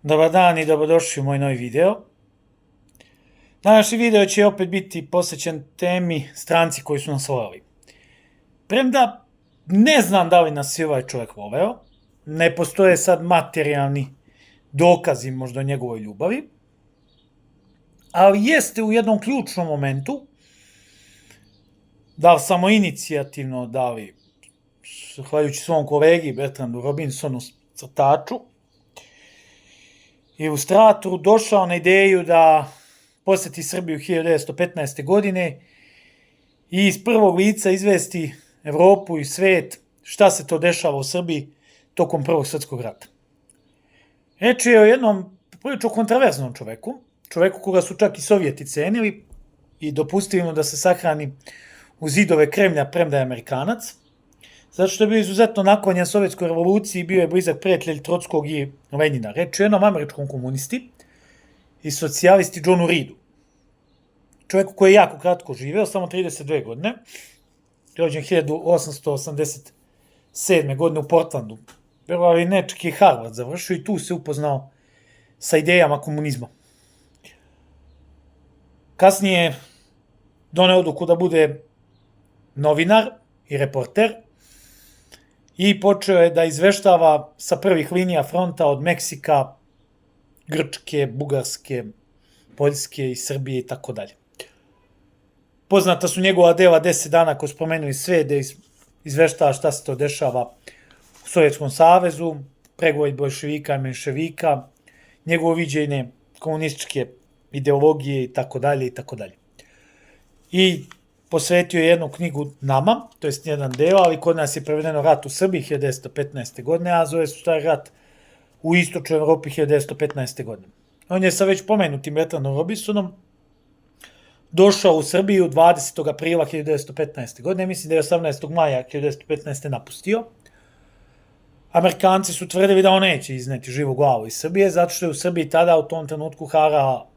Dobar dan i dobrodošli u moj novi video. Današnji video će opet biti posvećen temi stranci koji su nas voleli. Premda ne znam da li nas je ovaj čovjek voleo, ne postoje sad materijalni dokazi možda o njegovoj ljubavi, ali jeste u jednom ključnom momentu, da li samoinicijativno, da li zahvaljujući svom kolegi Bertrandu Robinsonu, crtaču, ilustratoru, došao na ideju da posjeti Srbiju 1915. godine i iz prvog lica izvesti Evropu i svet šta se to dešava u Srbiji tokom Prvog svjetskog rata. Reč je o jednom prilično kontroverznom čoveku koga su čak i Sovjeti cenili i dopustili mu da se sahrani u zidove Kremlja, premda je Amerikanac, zato što je bio izuzetno naklonjen Sovjetskoj revoluciji i bio je blizak prijatelj Trockog i Lenjina. Reč je o jednom američkom komunisti i socijalisti Johnu Reedu. Čovjeku koji je jako kratko živeo, samo 32 godine, rođen 1887. godine u Portlandu. Verovali ne, čak je Harvard završio i tu se upoznao sa idejama komunizma. Kasnije doneo odluku da bude novinar i reporter i počeo je da izveštava sa prvih linija fronta od Meksika, Grčke, Bugarske, Poljske i Srbije i tako dalje. Poznata su njegova dela 10 dana koji spomenuli sve, da izveštava šta se to dešava u Sovjetskom savezu, pregovori bolševika i menševika, njegovo viđenje komunističke ideologije i tako dalje i tako dalje. I posvetio je jednu knjigu nama, to jest jedan deo, ali kod nas je prevedeno Rat u Srbiji 1915. godine, a zove se taj rat u istočnoj Evropi 1915. godine. On je sa već pomenutim Bertrandom Robinsonom došao u Srbiju 20. aprila 1915. godine, mislim da je 18. maja 1915. napustio. Amerikanci su tvrdili da on neće izneti živu glavu iz Srbije, zato što je u Srbiji tada u tom trenutku harala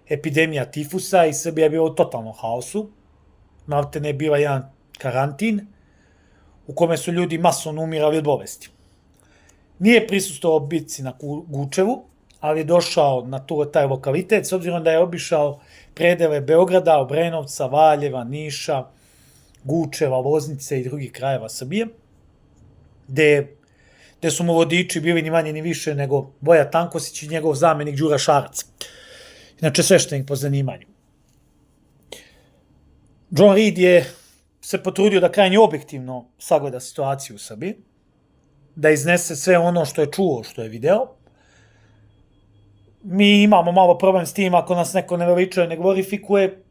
epidemija tifusa i Srbija je bila u totalnom haosu. Maltene je bila jedan karantin u kome su ljudi masovno umirali od bolesti. Nije prisustvovao bitci na Gučevu, ali je došao na taj lokalitet, s obzirom da je obišao predele Beograda, Obrenovca, Valjeva, Niša, Gučeva, Loznice i drugih krajeva Srbije, gde su mu vodiči bili ni manje ni više nego Voja Tankosić i njegov zamenik Đura Šarac. Inače, sveštenik po zanimanju. John Reed je se potrudio da krajnje objektivno sagleda situaciju u Srbiji, da iznese sve ono što je čuo, što je video. Mi imamo malo problem s tim, ako nas neko ne veličuje, ne glorifikuje,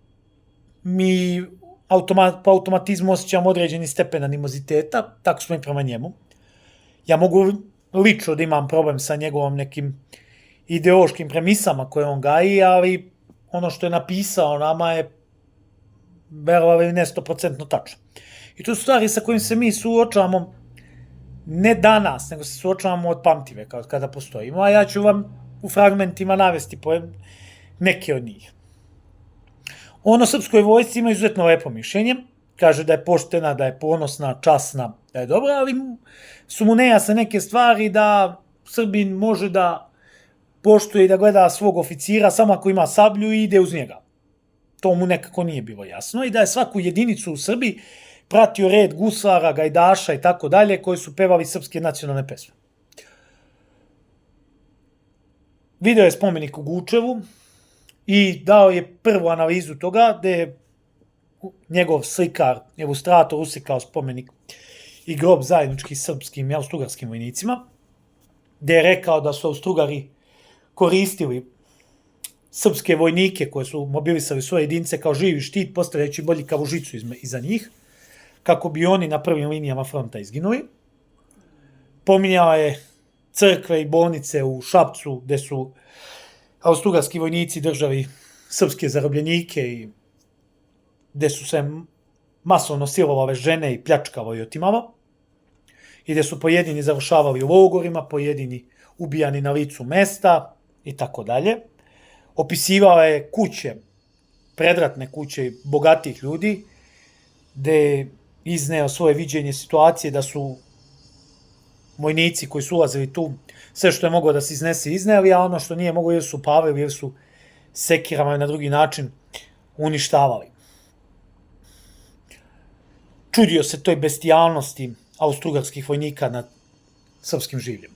mi po automatizmu osjećamo određeni stepen animoziteta, tako smo i prema njemu. Ja mogu lično da imam problem sa njegovom nekim ideološkim premisama koje on gaji, ali ono što je napisao nama je verovali ne 100% tačno. I to su stvari sa kojim se mi suočavamo ne danas, nego se suočavamo od pamtiveka, od kada postojimo, a ja ću vam u fragmentima navesti neke od njih. On o srpskoj vojsci ima izuzetno lepo mišljenje, kaže da je poštena, da je ponosna, časna, da je dobra, ali su mu nejasne neke stvari da Srbin može da poštuje i da gleda svog oficira samo ako ima sablju i ide uz njega. To mu nekako nije bilo jasno i da je svaku jedinicu u Srbiji pratio red gusara, gajdaša i tako dalje koji su pevali srpske nacionalne pesme. Video je spomenik u Gučevu i dao je prvu analizu toga gde je njegov slikar, ilustrator uslikao spomenik i grob zajednički srpskim i austrougarskim vojnicima, gde je rekao da su Austrugari koristili srpske vojnike koje su mobilisali svoje jedinice kao živi štit, postavljajući bodljikavu žicu iza njih, kako bi oni na prvim linijama fronta izginuli. Pominjao je crkve i bolnice u Šapcu, gde su austrougarski vojnici držali srpske zarobljenike i gde su se masovno silovale žene i pljačkalo i otimalo, i gde su pojedini završavali u logorima, pojedini ubijani na licu mesta i tako dalje. Opisivao je kuće, predratne kuće bogatih ljudi, gde je izneo svoje viđenje situacije da su vojnici koji su ulazili tu, sve što je moglo da se iznese izneli, a ono što nije moglo jer su palili, jer su sekirama na drugi način uništavali. Čudio se toj bestijalnosti austrougarskih vojnika nad srpskim življem.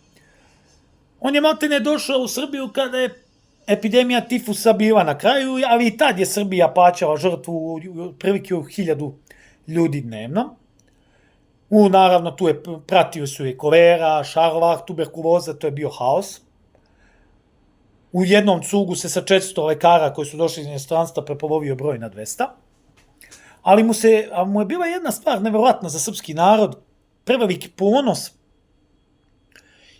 On je maltene došao u Srbiju kada je epidemija tifusa bila na kraju, ali i tad je Srbija plaćala žrtvu prilike 1000 ljudi dnevno. Naravno, tu je pratio su je kolera, šarlah, tuberkuloza, to je bio haos. U jednom cugu se sa 400 lekara koji su došli iz inostranstva prepolovio broj na 200. Ali mu je bila jedna stvar neverovatna za srpski narod, preveliki ponos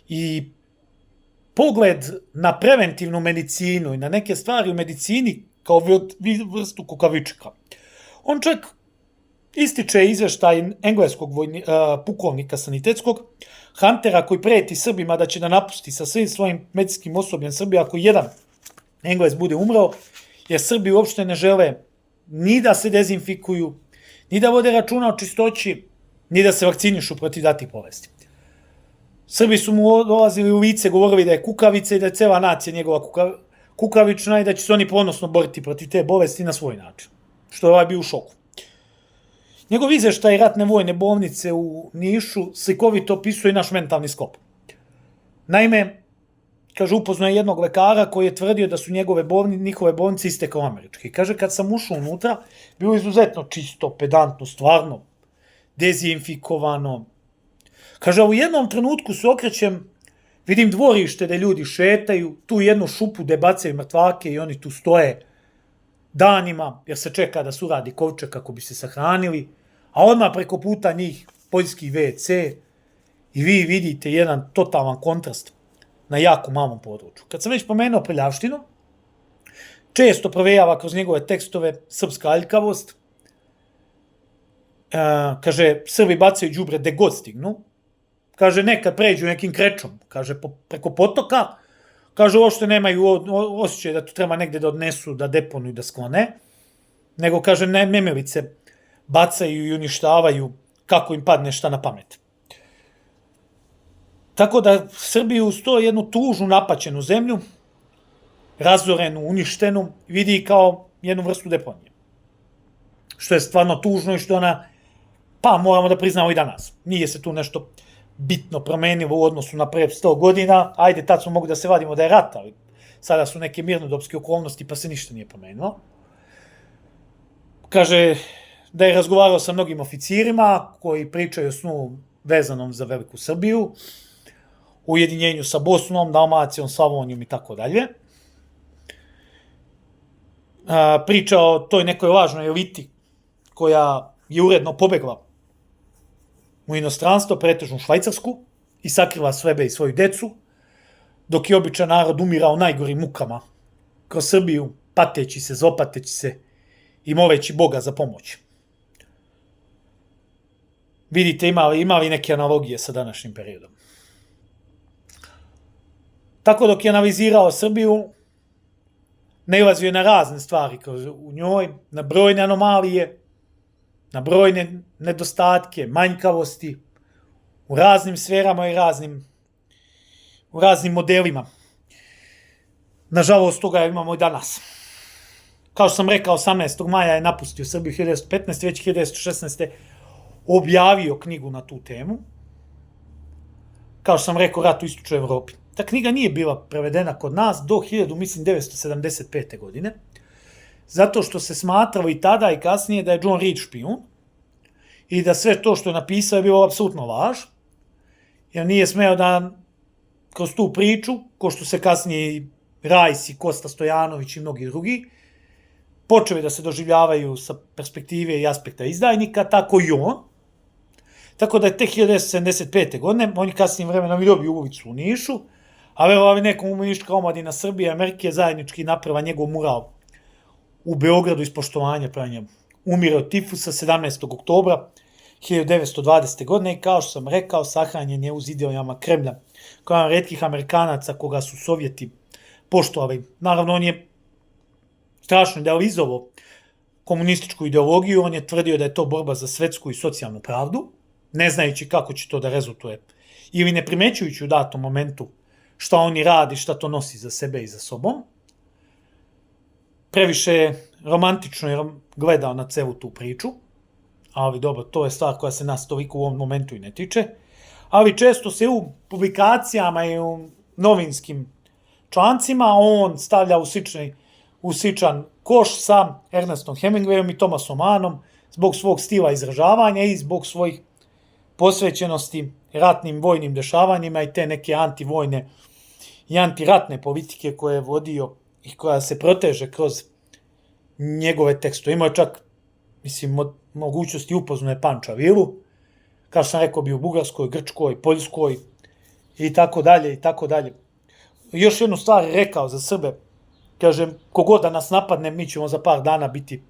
i pogled na preventivnu medicinu i na neke stvari u medicini kao vrstu kukavička. On čak ističe izveštaj engleskog pukovnika sanitetskog, Huntera, koji preti Srbima da će da napusti sa svim svojim medicinskim osobljem Srbije ako jedan Englez bude umrao, jer Srbi uopšte ne žele ni da se dezinfikuju, ni da vode računa o čistoći, ni da se vakcinišu protiv datih bolesti. Srbi su mu dolazili u lice, govorili da je kukavica i da je cela nacija njegova kukavična i da će se oni ponosno boriti protiv te bolesti na svoj način, što je bio u šoku. Njegov izveštaj ratne vojne bolnice u Nišu slikovito opisuje naš mentalni sklop. Naime, kaže, upoznao je jednog lekara koji je tvrdio da su njihove bolnice iste kao američke. Kaže, kad sam ušao unutra, bilo izuzetno čisto, pedantno, stvarno, dezinfikovano. Kaže, a u jednom trenutku se okrećem, vidim dvorište gde ljudi šetaju, tu jednu šupu gde bacaju mrtvake i oni tu stoje danima, jer se čeka da se uradi kovčeg kako bi se sahranili, a odmah preko puta njih poljski WC i vi vidite jedan totalan kontrast na jako malom području. Kad sam već pomenuo prljavštinu, često provejava kroz njegove tekstove srpska aljkavost. Kaže, Srbi bacaju đubre gde god stignu. Kaže, nekad pređu nekim krečom, kaže, preko potoka, kaže, uopšte nemaju osjećaj da to treba negde da odnesu, da deponuju, da sklone, nego, kaže, nemilice bacaju i uništavaju kako im padne šta na pamet. Tako da Srbiju uz to jednu tužnu, napaćenu zemlju, razorenu, uništenu, vidi kao jednu vrstu deponije. Što je stvarno tužno i što ona, pa moramo da priznamo i danas. Nije se tu nešto bitno promenilo u odnosu na pre 100 godina, ajde, tad smo mogli da se vadimo da je rat, ali sada su neke mirnodopske okolnosti pa se ništa nije promenilo. Kaže da je razgovarao sa mnogim oficirima koji pričaju o snu vezanom za Veliku Srbiju, u ujedinjenju sa Bosnom, Dalmacijom, Slavonijom i tako dalje. Priča o toj nekoj lažnoj eliti koja je uredno pobegla u inostranstvo, pretežno u Švajcarsku, i sakrila sebe i svoju decu, dok je običan narod umirao najgorim mukama kroz Srbiju, pateći se, zopateći se i moleći Boga za pomoć. Vidite, ima li neke analogije sa današnjim periodom. Tako dok je analizirao Srbiju, nailazio je na razne stvari u njoj, na brojne anomalije, na brojne nedostatke, manjkavosti, u raznim sferama i u raznim modelima. Nažalost, toga imamo i danas. Kao što sam rekao, 18. maja je napustio Srbiju 1915. Već 1916. objavio knjigu na tu temu. Kao što sam rekao, Rat u istočnoj Evropi. Ta knjiga nije bila prevedena kod nas do 1975. godine, zato što se smatralo i tada i kasnije da je John Reed špijun i da sve to što je napisao je bilo apsolutno laž, jer nije smeo da kroz tu priču, ko što se kasnije i Rajs i Kosta Stojanović i mnogi drugi, počeli da se doživljavaju sa perspektive i aspekta izdajnika, tako i on. Tako da je te 1975. godine, on je kasnijim vremenom i dobio ulicu u Nišu, a verovatno nekom Niška omladina Srbije i Amerike zajednički naprava njegov mural u Beogradu iz poštovanja prema njemu. Umire od tifusa 17. oktobra 1920. godine i kao što sam rekao, sahranjen je u zidelinama Kremlja, kao jedan retkih Amerikanaca koga su Sovjeti poštovali. Naravno, on je strašno idealizovao komunističku ideologiju, on je tvrdio da je to borba za svetsku i socijalnu pravdu, ne znajući kako će to da rezultuje ili ne primećujući u datom momentu šta oni radi, šta to nosi za sebe i za sobom. Previše je romantično jer gledao na celu tu priču, ali dobro, to je stvar koja se nas toliko u ovom momentu i ne tiče. Ali često se u publikacijama i u novinskim člancima on stavlja u sličan koš sa Ernestom Hemingwayom i Thomasom Mannom zbog svog stila izražavanja i zbog svojih posvećenosti ratnim vojnim dešavanjima i te neke antivojne i antiratne politike koje je vodio i koja se proteže kroz njegove tekstove. Imao je čak, mogućnosti upoznuje Pančavilu, kao što sam rekao, bio u Bugarskoj, Grčkoj, Poljskoj i tako dalje i tako dalje. Još jednu stvar je rekao za Srbe, kaže, kogod da nas napadne, mi ćemo za par dana biti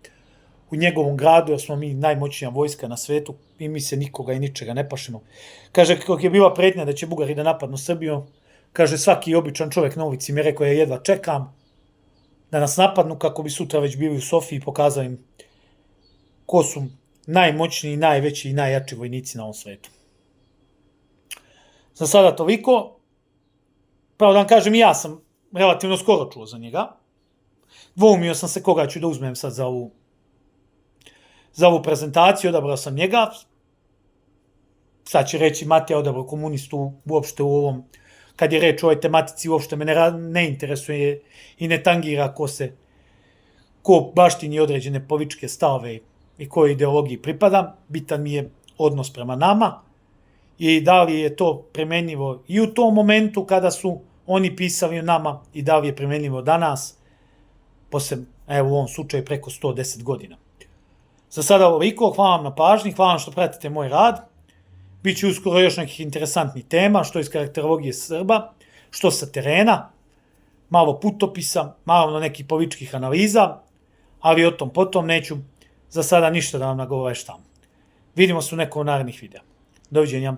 u njegovom gradu, jer smo mi najmoćnija vojska na svetu i mi se nikoga i ničega ne plašimo. Kaže, kako je bila pretnja da će Bugari da napadnu Srbiju, kaže, svaki običan čovjek na ulici mi je rekao, ja jedva čekam da nas napadnu kako bi sutra već bili u Sofiji i pokazali im ko su najmoćniji, najveći i najjači vojnici na ovom svetu. Za sada toliko. Pravo da vam kažem, ja sam relativno skoro čuo za njega. Dvoumio sam se koga ću da uzmem sad za ovu prezentaciju, odabrao sam njega. Sad će reći Matija odabrao komunistu uopšte u ovom, kad je reč o ovoj tematici, uopšte me ne interesuje i ne tangira ko baštini određene političke stavove i kojoj ideologiji pripada. Bitan mi je odnos prema nama i da li je to primenjivo i u tom momentu kada su oni pisali o nama i da li je primenjivo danas, posle, evo u ovom slučaju, preko 110 godina. Za sada ovoliko, hvala vam na pažnji, hvala vam što pratite moj rad. Biće uskoro još nekih interesantnih tema, što iz karakterologije Srba, što sa terena, malo putopisa, malo nekih političkih analiza, ali o tom potom neću za sada ništa da vam nagoveštam. Vidimo se u nekom narednih videa. Doviđenja.